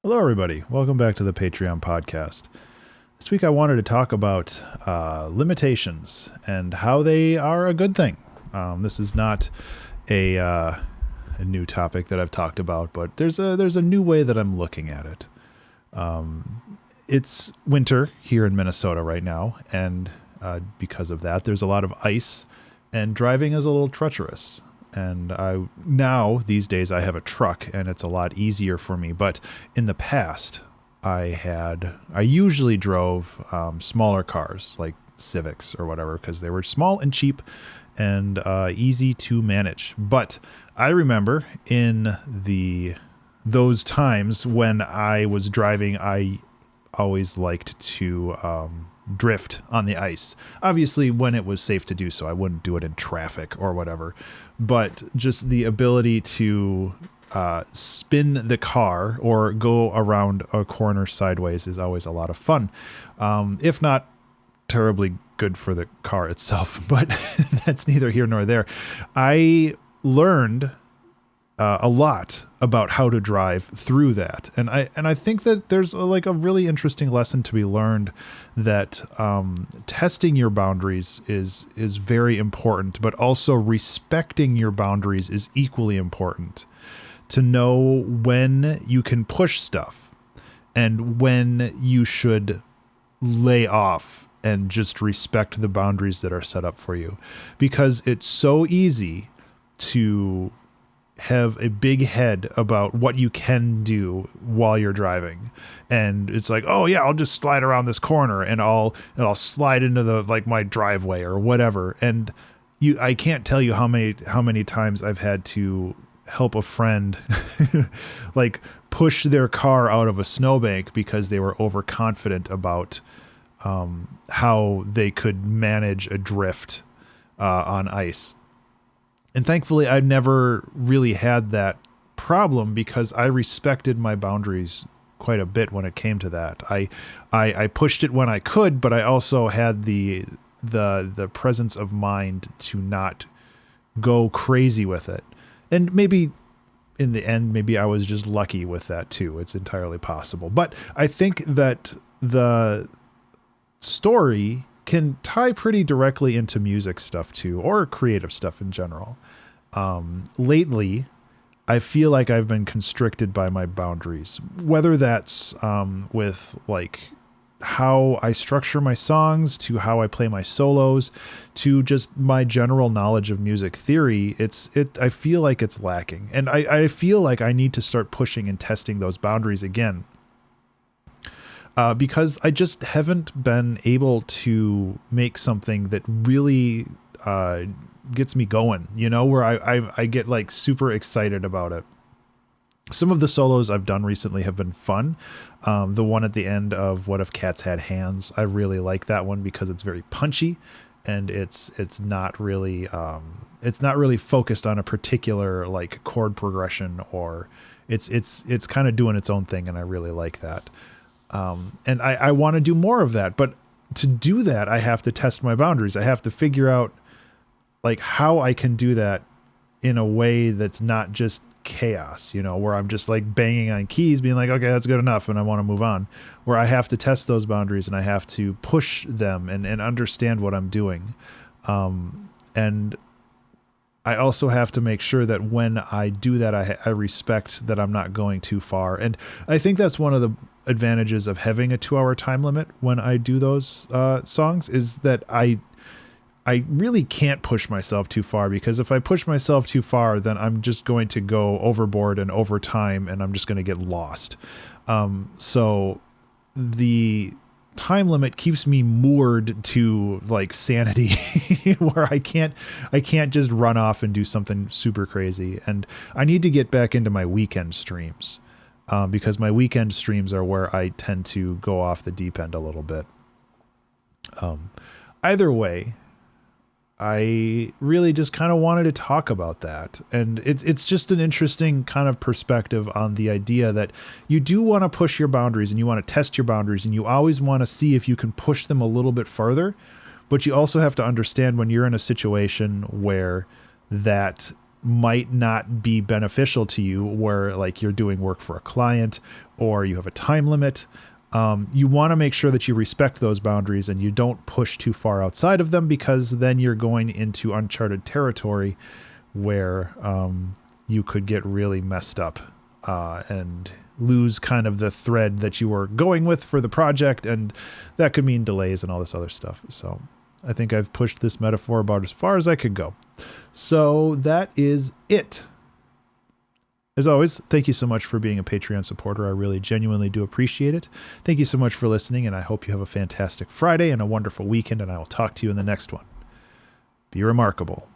Hello, everybody. Welcome back to the Patreon podcast. This week I wanted to talk about limitations and how they are a good thing. This is not a new topic that I've talked about, but there's a new way that I'm looking at it. It's winter here in Minnesota right now, and because of that, there's a lot of ice, and driving is a little treacherous. And these days I have a truck and it's a lot easier for me. But in the past, I usually drove smaller cars like Civics or whatever, because they were small and cheap and easy to manage. But I remember in those times when I was driving, I always liked to drift on the ice. Obviously, when it was safe to do so, I wouldn't do it in traffic or whatever. But just the ability to spin the car or go around a corner sideways is always a lot of fun. If not terribly good for the car itself, but that's neither here nor there. I learned a lot about how to drive through that. And I think that there's a really interesting lesson to be learned that testing your boundaries is very important, but also respecting your boundaries is equally important. To know when you can push stuff and when you should lay off and just respect the boundaries that are set up for you. Because it's so easy to have a big head about what you can do while you're driving. And it's like, oh yeah, I'll just slide around this corner and I'll slide into my driveway or whatever. And I can't tell you how many times I've had to help a friend push their car out of a snowbank because they were overconfident about how they could manage a drift on ice. And thankfully, I never really had that problem because I respected my boundaries quite a bit when it came to that. I pushed it when I could, but I also had the presence of mind to not go crazy with it. And maybe in the end, maybe I was just lucky with that too. It's entirely possible. But I think that the story can tie pretty directly into music stuff too, or creative stuff in general. Lately, I feel like I've been constricted by my boundaries, whether that's with how I structure my songs, to how I play my solos, to just my general knowledge of music theory. I feel like it's lacking, and I feel like I need to start pushing and testing those boundaries again. Because I just haven't been able to make something that really gets me going, where I get super excited about it. Some of the solos I've done recently have been fun. The one at the end of What If Cats Had Hands, I really like that one because it's very punchy and it's not really focused on a particular chord progression, or it's kind of doing its own thing, and I really like that. And I want to do more of that, but to do that, I have to test my boundaries. I have to figure out how I can do that in a way that's not just chaos, where I'm just banging on keys, being okay, that's good enough, and I want to move on. Where I have to test those boundaries and I have to push them and understand what I'm doing. And I also have to make sure that when I do that, I respect that I'm not going too far. And I think that's one of the advantages of having a 2-hour time limit when I do those songs, is that I really can't push myself too far, because if I push myself too far, then I'm just going to go overboard and over time, and I'm just going to get lost. So the time limit keeps me moored to sanity where I can't just run off and do something super crazy. And I need to get back into my weekend streams, because my weekend streams are where I tend to go off the deep end a little bit. Either way, I really just kind of wanted to talk about that. And it's just an interesting kind of perspective on the idea that you do want to push your boundaries and you want to test your boundaries, and you always want to see if you can push them a little bit further. But you also have to understand when you're in a situation where that might not be beneficial to you, where like you're doing work for a client or you have a time limit. You want to make sure that you respect those boundaries and you don't push too far outside of them, because then you're going into uncharted territory where you could get really messed up and lose kind of the thread that you were going with for the project, and that could mean delays and all this other stuff. So I think I've pushed this metaphor about as far as I could go. So that is it. As always, thank you so much for being a Patreon supporter. I really genuinely do appreciate it. Thank you so much for listening, and I hope you have a fantastic Friday and a wonderful weekend, and I will talk to you in the next one. Be remarkable.